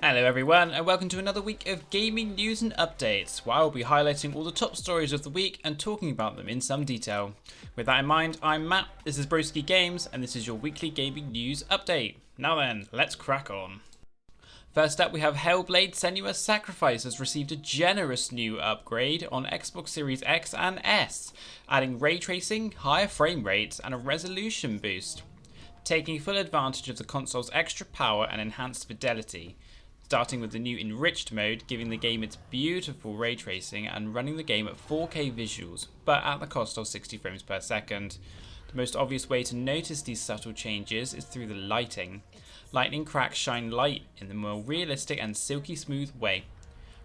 Hello everyone and welcome to another week of gaming news and updates, where I'll be highlighting all the top stories of the week and talking about them in some detail. With that in mind, I'm Matt, this is Broski Games, and this is your weekly gaming news update. Now then, let's crack on. First up, we have Hellblade Senua Sacrifice has received a generous new upgrade on Xbox Series X and S, adding ray tracing, higher frame rates and a resolution boost, taking full advantage of the console's extra power and enhanced fidelity. Starting with the new enriched mode, giving the game its beautiful ray tracing and running the game at 4K visuals, but at the cost of 60 frames per second. The most obvious way to notice these subtle changes is through the lighting. Lightning cracks shine light in the more realistic and silky smooth way.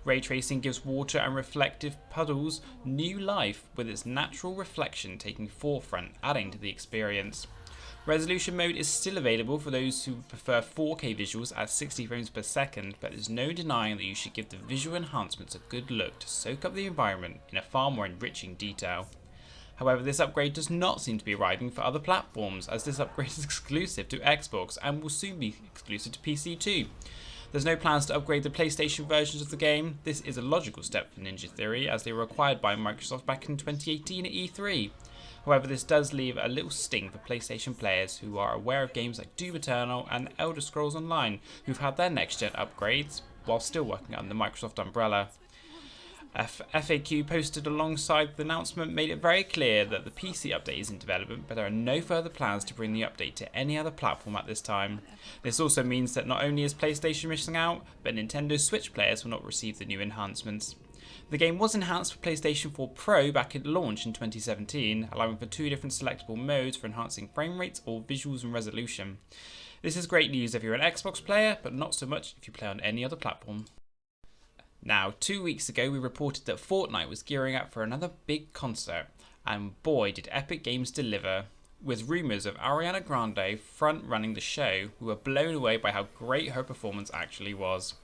Ray tracing gives water and reflective puddles new life, with its natural reflection taking forefront, adding to the experience. Resolution mode is still available for those who prefer 4K visuals at 60 frames per second, but there's no denying that you should give the visual enhancements a good look to soak up the environment in a far more enriching detail. However, this upgrade does not seem to be arriving for other platforms, as this upgrade is exclusive to Xbox and will soon be exclusive to PC too. There's no plans to upgrade the PlayStation versions of the game. This is a logical step for Ninja Theory, as they were acquired by Microsoft back in 2018 at E3. However, this does leave a little sting for PlayStation players who are aware of games like Doom Eternal and Elder Scrolls Online, who've had their next-gen upgrades while still working under the Microsoft umbrella. FAQ posted alongside the announcement made it very clear that the PC update is in development, but there are no further plans to bring the update to any other platform at this time. This also means that not only is PlayStation missing out, but Nintendo Switch players will not receive the new enhancements. The game was enhanced for PlayStation 4 Pro back at launch in 2017, allowing for two different selectable modes for enhancing frame rates or visuals and resolution. This is great news if you're an Xbox player, but not so much if you play on any other platform. Now, 2 weeks ago we reported that Fortnite was gearing up for another big concert, and boy did Epic Games deliver. With rumours of Ariana Grande front-running the show, we were blown away by how great her performance actually was.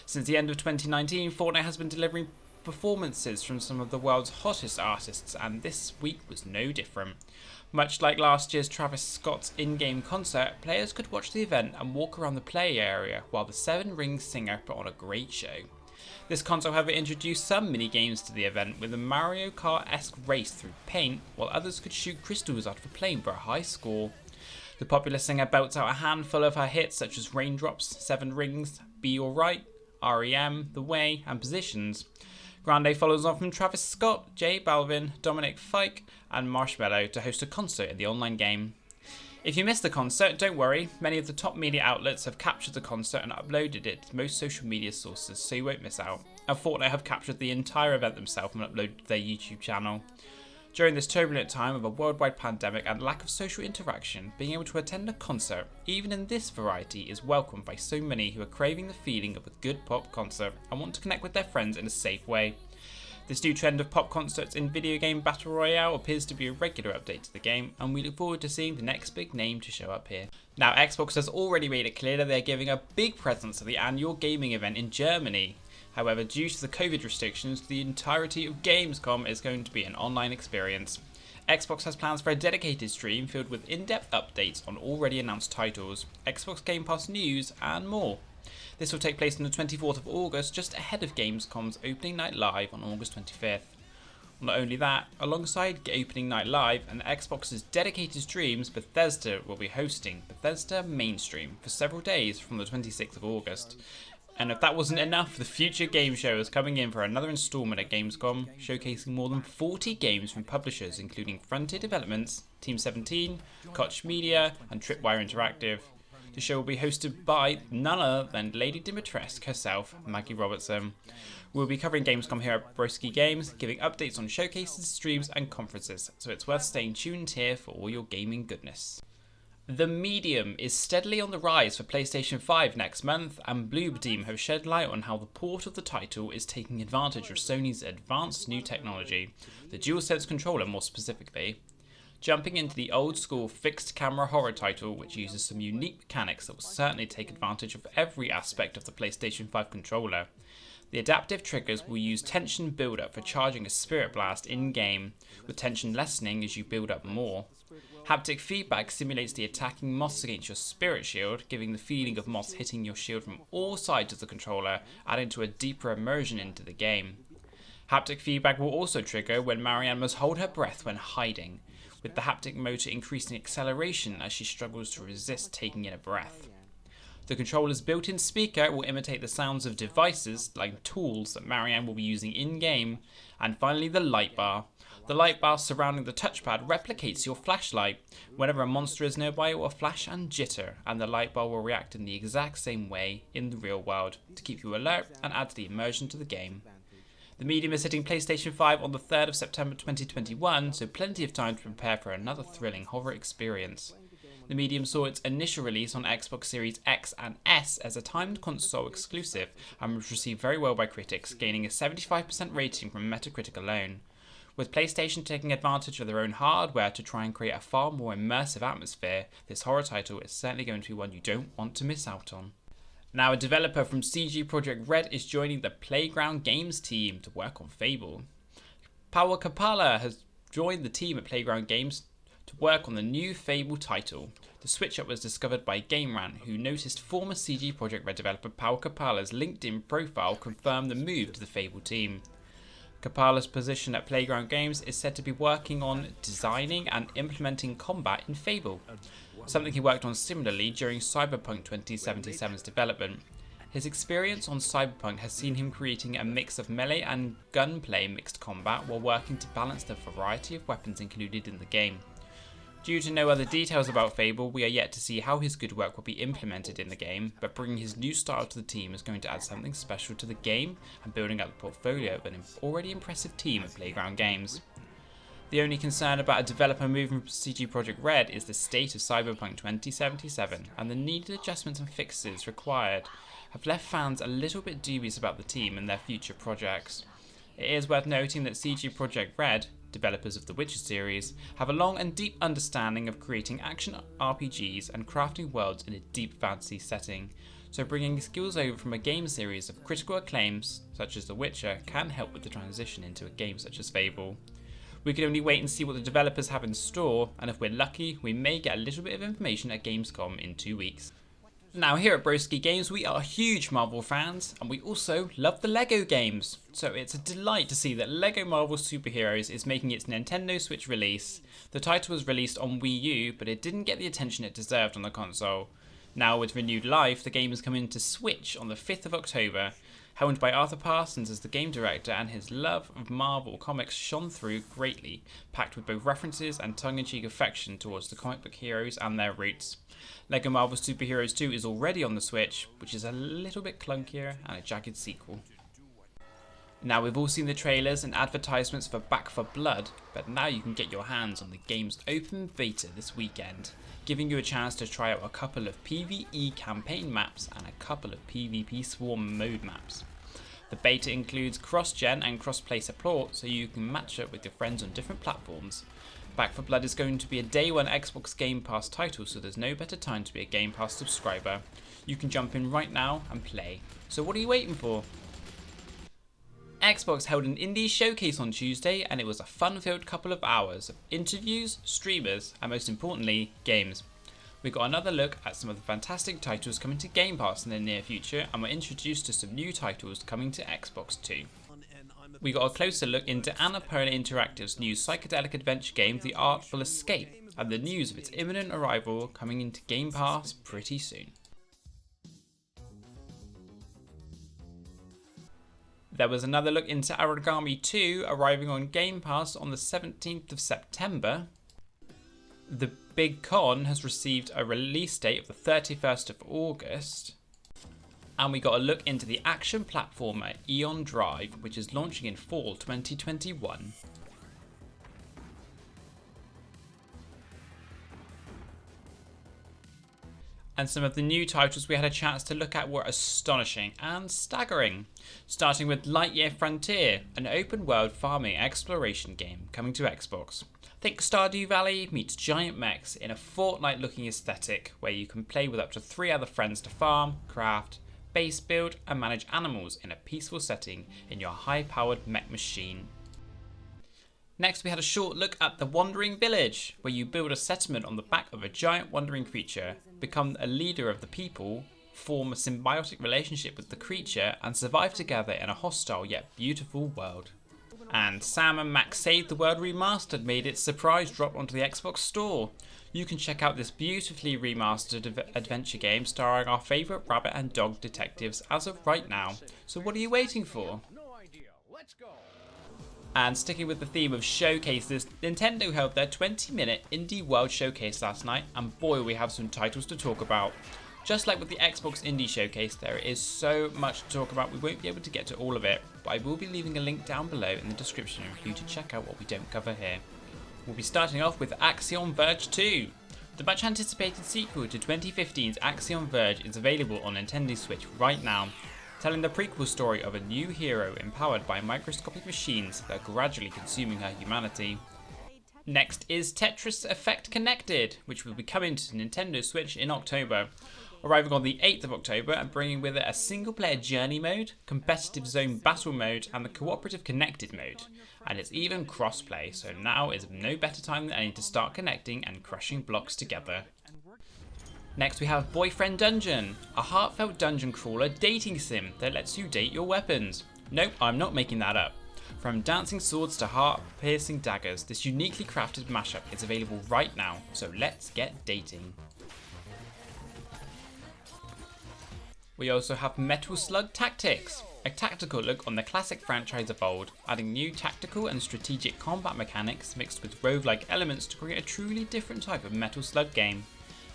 Since the end of 2019, Fortnite has been delivering performances from some of the world's hottest artists, and this week was no different. Much like last year's Travis Scott's in-game concert, players could watch the event and walk around the play area while the Seven Rings singer put on a great show. This console, however, introduced some mini-games to the event, with a Mario Kart-esque race through paint, while others could shoot crystals out of a plane for a high score. The popular singer belts out a handful of her hits such as Raindrops, Seven Rings, Be Alright, REM, The Way, and Positions. Grande follows on from Travis Scott, J Balvin, Dominic Fike, and Marshmello to host a concert in the online game. If you missed the concert, don't worry, many of the top media outlets have captured the concert and uploaded it to most social media sources, so you won't miss out. And Fortnite have captured the entire event themselves and uploaded to their YouTube channel. During this turbulent time of a worldwide pandemic and lack of social interaction, being able to attend a concert, even in this variety, is welcomed by so many who are craving the feeling of a good pop concert and want to connect with their friends in a safe way. This new trend of pop concerts in video game Battle Royale appears to be a regular update to the game, and we look forward to seeing the next big name to show up here. Now, Xbox has already made it clear that they're giving a big presence at the annual gaming event in Germany. However, due to the COVID restrictions, the entirety of Gamescom is going to be an online experience. Xbox has plans for a dedicated stream filled with in-depth updates on already announced titles, Xbox Game Pass news, and more. This will take place on the 24th of August, just ahead of Gamescom's opening night live on August 25th. Not only that, alongside opening night live and Xbox's dedicated streams, Bethesda will be hosting Bethesda Mainstream for several days from the 26th of August. And if that wasn't enough, the Future Game Show is coming in for another installment at Gamescom, showcasing more than 40 games from publishers including Frontier Developments, Team 17, Koch Media, and Tripwire Interactive. The show will be hosted by none other than Lady Dimitrescu herself, Maggie Robertson. We'll be covering Gamescom here at Broski Games, giving updates on showcases, streams, and conferences, so it's worth staying tuned here for all your gaming goodness. The Medium is steadily on the rise for PlayStation 5 next month, and Bloob Team have shed light on how the port of the title is taking advantage of Sony's advanced new technology, the DualSense controller more specifically. Jumping into the old school fixed camera horror title, which uses some unique mechanics that will certainly take advantage of every aspect of the PlayStation 5 controller. The adaptive triggers will use tension build-up for charging a spirit blast in-game, with tension lessening as you build up more. Haptic feedback simulates the attacking moss against your spirit shield, giving the feeling of moss hitting your shield from all sides of the controller, adding to a deeper immersion into the game. Haptic feedback will also trigger when Marianne must hold her breath when hiding, with the haptic motor increasing acceleration as she struggles to resist taking in a breath. The controller's built-in speaker will imitate the sounds of devices, like tools that Marianne will be using in-game. And finally, the light bar. The light bar surrounding the touchpad replicates your flashlight. Whenever a monster is nearby, it will flash and jitter, and the light bar will react in the exact same way in the real world to keep you alert and add to the immersion to the game. The Medium is hitting PlayStation 5 on the 3rd of September 2021, so plenty of time to prepare for another thrilling horror experience. The Medium saw its initial release on Xbox Series X and S as a timed console exclusive and was received very well by critics, gaining a 75% rating from Metacritic alone. With PlayStation taking advantage of their own hardware to try and create a far more immersive atmosphere, this horror title is certainly going to be one you don't want to miss out on. Now, a developer from CG Projekt Red is joining the Playground Games team to work on Fable. Paolo Capalla has joined the team at Playground Games to work on the new Fable title. The switch-up was discovered by GameRant, who noticed former CG Projekt Red developer Paolo Capalla's LinkedIn profile confirmed the move to the Fable team. Capalla's position at Playground Games is said to be working on designing and implementing combat in Fable, something he worked on similarly during Cyberpunk 2077's development. His experience on Cyberpunk has seen him creating a mix of melee and gunplay mixed combat while working to balance the variety of weapons included in the game. Due to no other details about Fable, we are yet to see how his good work will be implemented in the game, but bringing his new style to the team is going to add something special to the game and building up the portfolio of an already impressive team at Playground Games. The only concern about a developer moving from CG Projekt Red is the state of Cyberpunk 2077, and the needed adjustments and fixes required have left fans a little bit dubious about the team and their future projects. It is worth noting that CG Projekt Red, developers of the Witcher series, have a long and deep understanding of creating action RPGs and crafting worlds in a deep fantasy setting, so bringing skills over from a game series of critical acclaims such as The Witcher can help with the transition into a game such as Fable. We can only wait and see what the developers have in store, and if we're lucky, we may get a little bit of information at Gamescom in 2 weeks. Now, here at Broski Games, we are huge Marvel fans, and we also love the LEGO games. So it's a delight to see that LEGO Marvel Superheroes is making its Nintendo Switch release. The title was released on Wii U, but it didn't get the attention it deserved on the console. Now, with renewed life, the game is coming to Switch on the 5th of October. Helmed by Arthur Parsons as the game director, and his love of Marvel comics shone through greatly, packed with both references and tongue-in-cheek affection towards the comic book heroes and their roots. LEGO Marvel Superheroes 2 is already on the Switch, which is a little bit clunkier and a jagged sequel. Now, we've all seen the trailers and advertisements for Back 4 Blood, but now you can get your hands on the game's open beta this weekend, giving you a chance to try out a couple of PvE campaign maps and a couple of PvP Swarm mode maps. The beta includes cross-gen and cross-play support, so you can match up with your friends on different platforms. Back 4 Blood is going to be a day one Xbox Game Pass title, so there's no better time to be a Game Pass subscriber. You can jump in right now and play. So what are you waiting for? Xbox held an indie showcase on Tuesday, and it was a fun-filled couple of hours of interviews, streamers, and most importantly, games. We got another look at some of the fantastic titles coming to Game Pass in the near future, and were introduced to some new titles coming to Xbox too. We got a closer look into Annapurna Interactive's new psychedelic adventure game, The Artful Escape, and the news of its imminent arrival coming into Game Pass pretty soon. There was another look into Origami 2 arriving on Game Pass on the 17th of September. The Big Con has received a release date of the 31st of August. And we got a look into the action platformer Eon Drive, which is launching in fall 2021. And some of the new titles we had a chance to look at were astonishing and staggering. Starting with Lightyear Frontier, an open world farming exploration game coming to Xbox. Think Stardew Valley meets giant mechs in a Fortnite looking aesthetic where you can play with up to 3 other friends to farm, craft, base build and manage animals in a peaceful setting in your high-powered mech machine. Next, we had a short look at the Wandering Village, where you build a settlement on the back of a giant wandering creature, become a leader of the people, form a symbiotic relationship with the creature, and survive together in a hostile yet beautiful world. And Sam and Max Save the World Remastered made its surprise drop onto the Xbox Store. You can check out this beautifully remastered adventure game starring our favourite rabbit and dog detectives as of right now. So what are you waiting for? And sticking with the theme of showcases, Nintendo held their 20-minute Indie World Showcase last night, and boy, we have some titles to talk about. Just like with the Xbox Indie Showcase, there is so much to talk about, we won't be able to get to all of it, but I will be leaving a link down below in the description for you to check out what we don't cover here. We'll be starting off with Axiom Verge 2. The much anticipated sequel to 2015's Axiom Verge is available on Nintendo Switch right now, telling the prequel story of a new hero empowered by microscopic machines that are gradually consuming her humanity. Next is Tetris Effect Connected, which will be coming to Nintendo Switch in October, arriving on the 8th of October and bringing with it a single-player journey mode, competitive zone battle mode, and the cooperative connected mode. And it's even cross-play, so now is no better time than any to start connecting and crushing blocks together. Next we have Boyfriend Dungeon, a heartfelt dungeon crawler dating sim that lets you date your weapons. Nope, I'm not making that up. From dancing swords to heart-piercing daggers, this uniquely crafted mashup is available right now, so let's get dating. We also have Metal Slug Tactics, a tactical look on the classic franchise of old, adding new tactical and strategic combat mechanics mixed with roguelike elements to create a truly different type of Metal Slug game.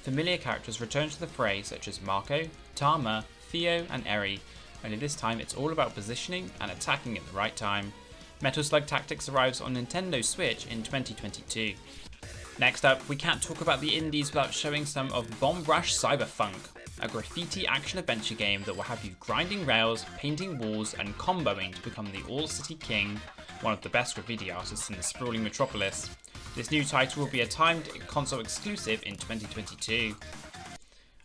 Familiar characters return to the fray such as Marco, Tama, Theo and Eri, only this time it's all about positioning and attacking at the right time. Metal Slug Tactics arrives on Nintendo Switch in 2022. Next up, we can't talk about the indies without showing some of Bombbrush Cyberfunk, a graffiti action-adventure game that will have you grinding rails, painting walls, and comboing to become the All-City King, one of the best graffiti artists in the sprawling metropolis. This new title will be a timed console exclusive in 2022.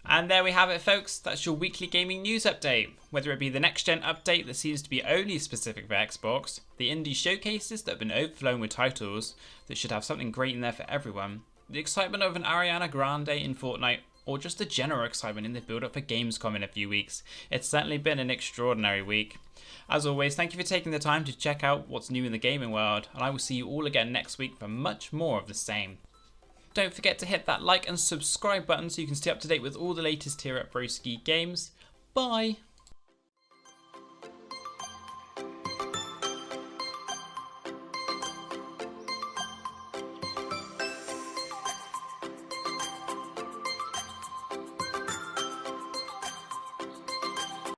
And there we have it, folks. That's your weekly gaming news update. Whether it be the NextGen update that seems to be only specific for Xbox, the indie showcases that have been overflowing with titles that should have something great in there for everyone, the excitement of an Ariana Grande in Fortnite, or just the general excitement in the build-up for Gamescom in a few weeks. It's certainly been an extraordinary week. As always, thank you for taking the time to check out what's new in the gaming world, and I will see you all again next week for much more of the same. Don't forget to hit that like and subscribe button so you can stay up to date with all the latest here at Broski Games. Bye!